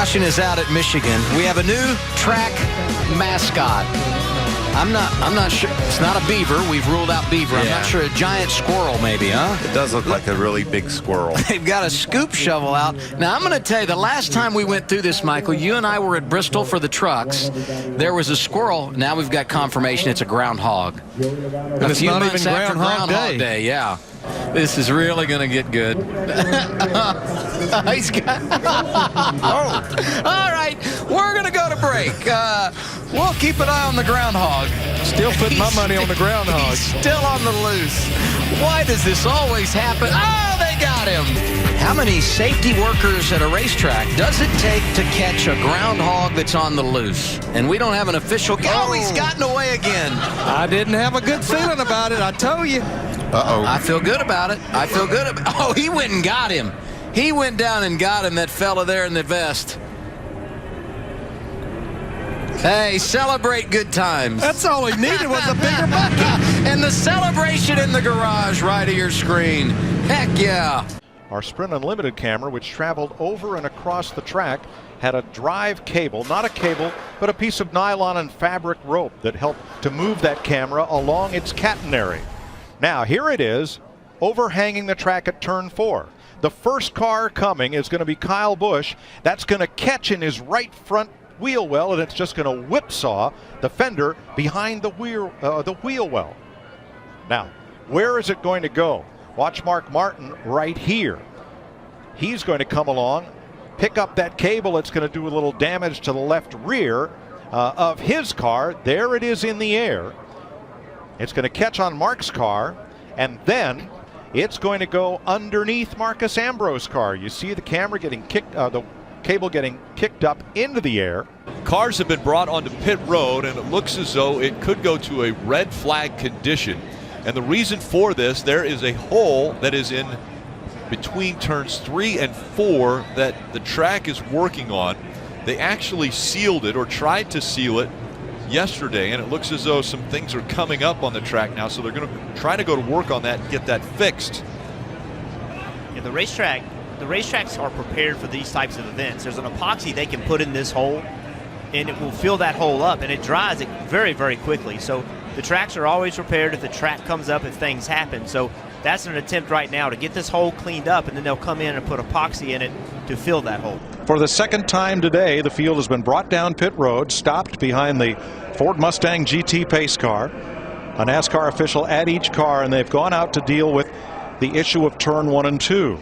Caution is out at Michigan. We have a new track mascot. I'm not sure. It's not a beaver. We've ruled out beaver. I'm not sure. A giant squirrel, maybe, huh? It does look like a really big squirrel. They've got a scoop shovel out. Now, I'm going to tell you, the last time we went through this, Michael, you and I were at Bristol for the trucks. There was a squirrel. Now we've got confirmation it's a groundhog. A few months after Groundhog Day, yeah. This is really going to get good. He's got... All right, we're going to go to break. We'll keep an eye on the groundhog. Still putting my money on the groundhog. He's still on the loose. Why does this always happen? Oh, they got him. How many safety workers at a racetrack does it take to catch a groundhog that's on the loose? And we don't have an official... Oh, he's gotten away again. I didn't have a good feeling about it, I told you. Uh-oh. I feel good about it. I feel good about it. Oh, he went and got him. He went down and got him, that fella there in the vest. Hey, celebrate good times. That's all he needed was a bigger bucket. And the celebration in the garage right of your screen. Heck yeah. Our Sprint Unlimited camera, which traveled over and across the track, had a drive cable, not a cable, but a piece of nylon and fabric rope that helped to move that camera along its catenary. Now, here it is, overhanging the track at turn 4. The first car coming is going to be Kyle Busch. That's going to catch in his right front wheel well, and it's just going to whipsaw the fender behind the wheel well. Now, where is it going to go? Watch Mark Martin right here. He's going to come along, pick up that cable. It's going to do a little damage to the left rear of his car. There it is in the air. It's going to catch on Mark's car, and then it's going to go underneath Marcus Ambrose's car. You see the camera getting kicked, the cable getting kicked up into the air. Cars have been brought onto pit road, and it looks as though it could go to a red flag condition. And the reason for this, there is a hole that is in between turns 3 and 4 that the track is working on. They actually sealed it, or tried to seal it, yesterday, and it looks as though some things are coming up on the track now, so they're going to try to go to work on that and get that fixed. Yeah, the racetracks are prepared for these types of events. There's an epoxy they can put in this hole, and it will fill that hole up, and it dries it very, very quickly. So the tracks are always prepared if the track comes up, if things happen. So that's an attempt right now to get this hole cleaned up, and then they'll come in and put epoxy in it to fill that hole. For the second time today, the field has been brought down pit road, stopped behind the Ford Mustang GT pace car. A NASCAR official at each car, and they've gone out to deal with the issue of turn 1 and 2.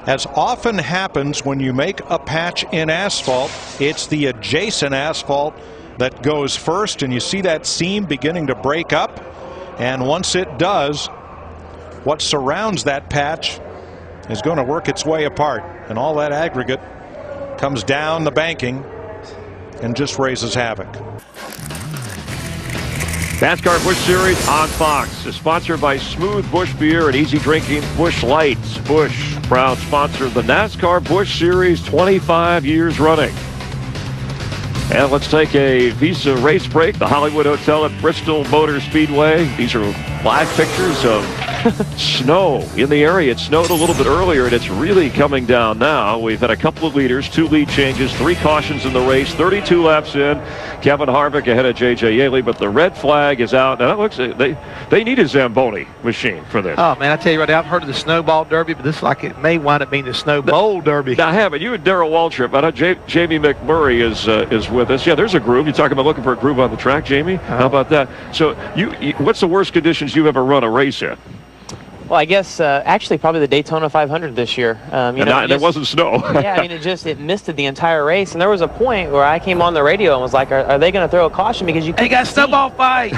As often happens when you make a patch in asphalt, it's the adjacent asphalt that goes first, and you see that seam beginning to break up. And once it does, what surrounds that patch is going to work its way apart, and all that aggregate comes down the banking and just raises havoc. NASCAR Busch Series on Fox is sponsored by Smooth Busch Beer and easy drinking Busch Lights. Busch, proud sponsor of the NASCAR Busch Series, 25 years running. And let's take a Visa race break. The Hollywood Hotel at Bristol Motor Speedway. These are live pictures of snow in the area. It snowed a little bit earlier, and it's really coming down now. We've had a couple of leaders, 2 lead changes, 3 cautions in the race, 32 laps in. Kevin Harvick ahead of J.J. Yeley, but the red flag is out. Now, it looks they need a Zamboni machine for this. Oh, man, I tell you right now, I've heard of the Snowball Derby, but this is like it may wind up being the Snowball Derby. Now, I haven't. You and Darrell Waltrip. I know Jamie McMurray is with us. Yeah, there's a groove. You're talking about looking for a groove on the track, Jamie? How about that? So, what's the worst conditions you've ever run a race in? Well, I guess actually probably the Daytona 500 this year. There wasn't snow. Yeah, I mean, it misted the entire race, and there was a point where I came on the radio and was like, "Are they going to throw a caution because you?" They got a snowball fight.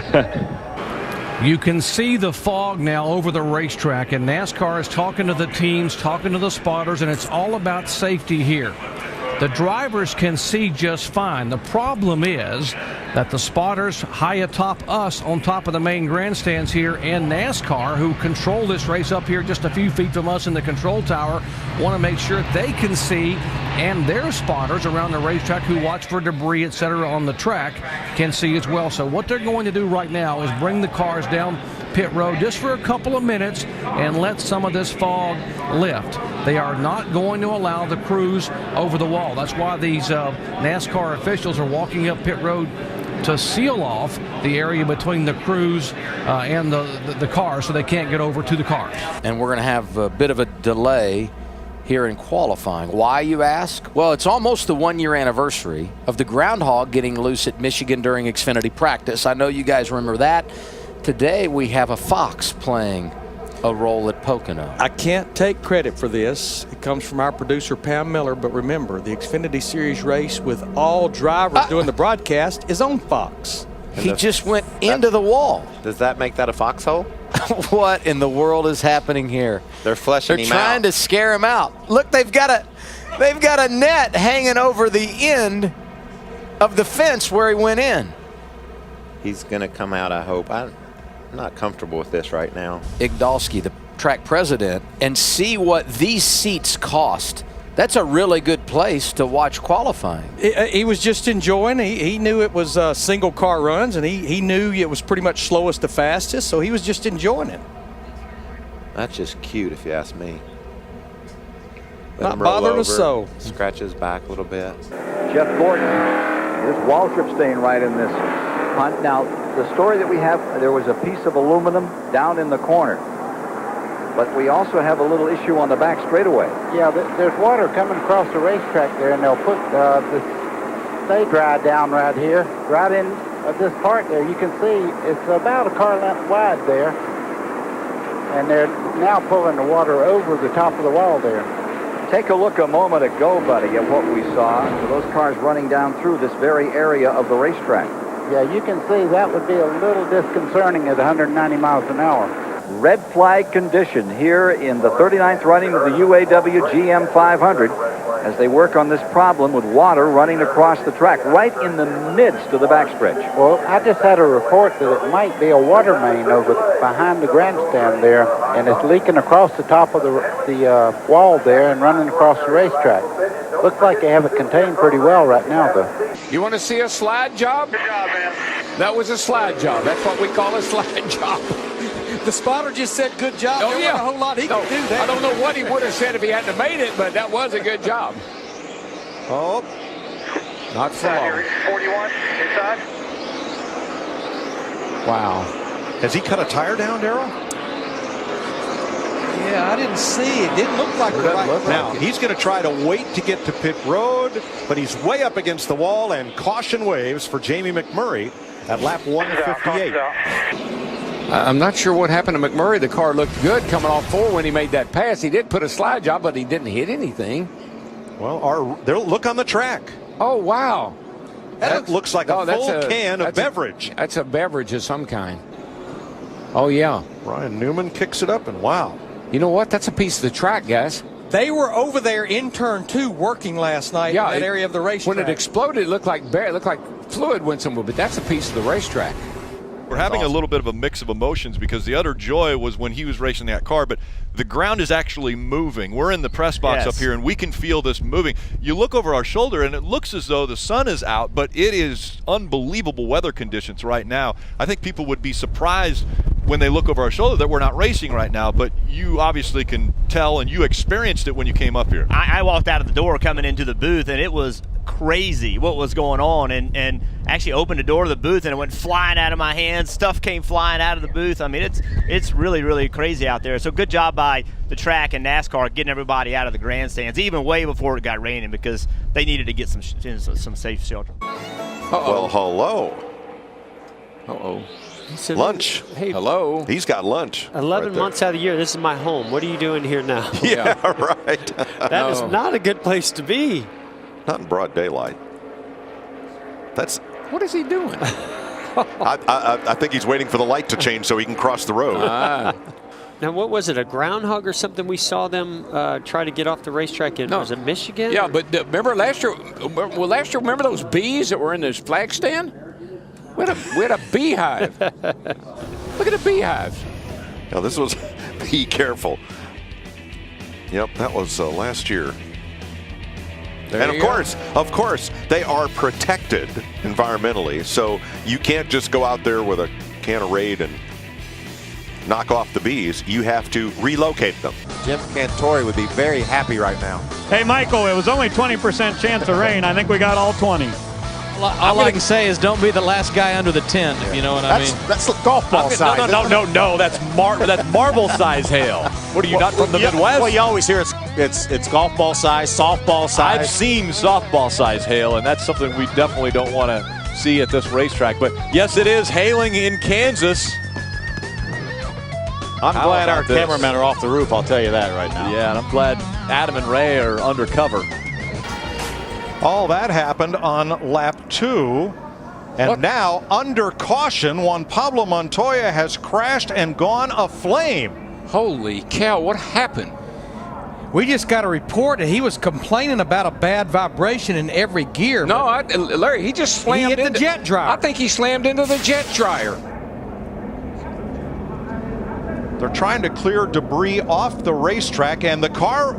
You can see the fog now over the racetrack, and NASCAR is talking to the teams, talking to the spotters, and it's all about safety here. The drivers can see just fine. The problem is that the spotters high atop us on top of the main grandstands here and NASCAR, who control this race up here just a few feet from us in the control tower, want to make sure they can see, and their spotters around the racetrack who watch for debris, etc. on the track can see as well. So what they're going to do right now is bring the cars down pit road just for a couple of minutes and let some of this fog lift. They are not going to allow the crews over the wall. That's why these NASCAR officials are walking up pit road to seal off the area between the crews and the cars so they can't get over to the cars. And we're going to have a bit of a delay here in qualifying. Why, you ask? Well, it's almost the 1-year anniversary of the Groundhog getting loose at Michigan during Xfinity practice. I know you guys remember that. Today we have a Fox playing a role at Pocono. I can't take credit for this. It comes from our producer, Pam Miller. But remember, the Xfinity Series race with all drivers doing the broadcast is on Fox. He just went into the wall. Does that make that a foxhole? What in the world is happening here? They're fleshing him out. They're trying to scare him out. Look, they've got a net hanging over the end of the fence where he went in. He's going to come out, I hope. I'm not comfortable with this right now. Igdalski, the track president, and see what these seats cost. That's a really good place to watch qualifying. He was just enjoying. He knew it was single car runs, and he knew it was pretty much slowest to fastest, so he was just enjoying it. That's just cute, if you ask me. Not bothering a soul. Scratch his back a little bit. Jeff Gordon. There's Waltrip staying right in this punt. Now, the story that we have, there was a piece of aluminum down in the corner. But we also have a little issue on the back straightaway. Yeah, there's water coming across the racetrack there, and they'll put the stay dry down right here, right in this part there. You can see it's about a car length wide there, and they're now pulling the water over the top of the wall there. Take a look a moment ago, buddy, at what we saw. Those cars running down through this very area of the racetrack. Yeah, you can see that would be a little disconcerting at 190 miles an hour. Red flag condition here in the 39th running of the UAW GM 500 as they work on this problem with water running across the track right in the midst of the backstretch. Well, I just had a report that it might be a water main over behind the grandstand there, and it's leaking across the top of the wall there and running across the racetrack. Looks like they have it contained pretty well right now, though. You want to see a slide job? Good job, man. That was a slide job. That's what we call a slide job. The spotter just said good job. Oh, yeah. A whole lot he could do that. I don't know what he would have said if he hadn't made it, but that was a good job. Oh, not for long. 41, inside. Wow. Has he cut a tire down, Darrell? Yeah, I didn't see it. Didn't look like the right. Now, he's going to try to wait to get to pit road, but he's way up against the wall, and caution waves for Jamie McMurray at lap 158. I'm not sure what happened to McMurray. The car looked good coming off 4 when he made that pass. He did put a slide job, but he didn't hit anything. Well, look on the track. Oh, wow. That looks like a full can of beverage. That's a beverage of some kind. Oh, yeah. Ryan Newman kicks it up, and wow. You know what? That's a piece of the track, guys. They were over there in turn 2 working last night in that area of the racetrack. When it exploded, it looked like fluid went somewhere, but that's a piece of the racetrack. We're having a little bit of a mix of emotions because the utter joy was when he was racing that car, but the ground is actually moving. We're in the press box up here, and we can feel this moving. You look over our shoulder, and it looks as though the sun is out, but it is unbelievable weather conditions right now. I think people would be surprised when they look over our shoulder that we're not racing right now, but you obviously can tell, and you experienced it when you came up here. I walked out of the door coming into the booth, and it was crazy what was going on, and actually opened the door to the booth, and it went flying out of my hands. Stuff came flying out of the booth. I mean, it's really, really crazy out there. So good job by the track and NASCAR getting everybody out of the grandstands, even way before it got raining, because they needed to get some safe shelter. Well, hello. Lunch. Hey, hello. He's got lunch. 11 months out of the year, this is my home. What are you doing here now? Yeah, right. That is not a good place to be. Not in broad daylight. What is he doing? I think he's waiting for the light to change so he can cross the road. Now, what was it, a groundhog or something we saw them try to get off the racetrack in? Was it Michigan? Yeah, but remember last year, remember those bees that were in this flag stand? We had a beehive. Look at the beehive. Now, this was, be careful. Yep, that was last year. And of course, they are protected environmentally, so you can't just go out there with a can of Raid and knock off the bees, you have to relocate them. Jim Cantori would be very happy right now. Hey, Michael, it was only 20% chance of rain. I think we got all 20. All I can say is don't be the last guy under the tent, if you know what I mean. That's golf ball size. No. That's marble size hail. What are you, not from the Midwest? Well, you always hear it's golf ball size, softball size. I've seen softball size hail, and that's something we definitely don't want to see at this racetrack. But yes, it is hailing in Kansas. I'm glad our cameramen are off the roof, I'll tell you that right now. Yeah, and I'm glad Adam and Ray are undercover. All that happened on lap 2. And now, under caution, Juan Pablo Montoya has crashed and gone aflame. Holy cow, what happened? We just got a report that he was complaining about a bad vibration in every gear. No, Larry, he just slammed into the jet dryer. I think he slammed into the jet dryer. They're trying to clear debris off the racetrack, and the car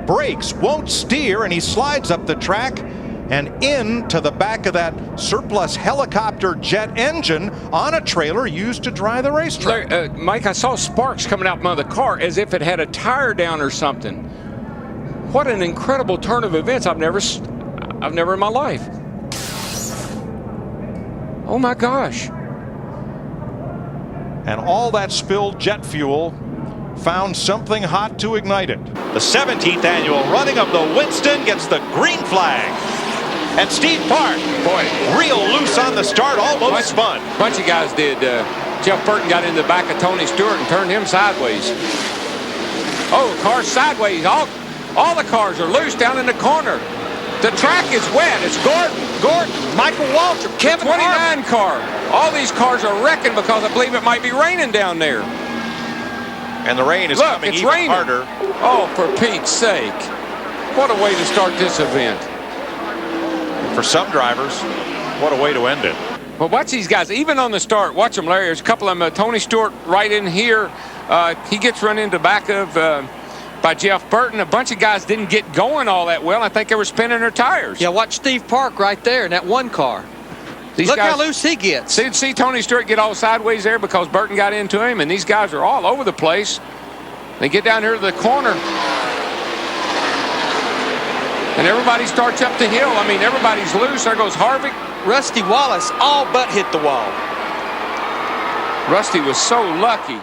brakes, won't steer, and he slides up the track and into the back of that surplus helicopter jet engine on a trailer used to dry the racetrack. Larry, Mike, I saw sparks coming out from the car as if it had a tire down or something. What an incredible turn of events. I've never in my life. Oh my gosh. And all that spilled jet fuel found something hot to ignite it. The 17th annual running of the Winston gets the green flag. And Steve Park, boy, real loose on the start, almost spun. Bunch of guys did. Jeff Burton got in the back of Tony Stewart and turned him sideways. Oh, car's sideways. All the cars are loose down in the corner. The track is wet. It's Gordon, Michael Waltrip, Kevin 29 car. All these cars are wrecking because I believe it might be raining down there. And the rain is coming even harder. Oh, for Pete's sake. What a way to start this event. For some drivers, what a way to end it. Well, watch these guys. Even on the start, watch them, Larry. There's a couple of them. Tony Stewart right in here. He gets run into the back of by Jeff Burton. A bunch of guys didn't get going all that well. I think they were spinning their tires. Yeah, watch Steve Park right there in that one car. Look how loose he gets. See Tony Stewart get all sideways there because Burton got into him, and these guys are all over the place. They get down here to the corner, and everybody starts up the hill. I mean, everybody's loose. There goes Harvick. Rusty Wallace all but hit the wall. Rusty was so lucky.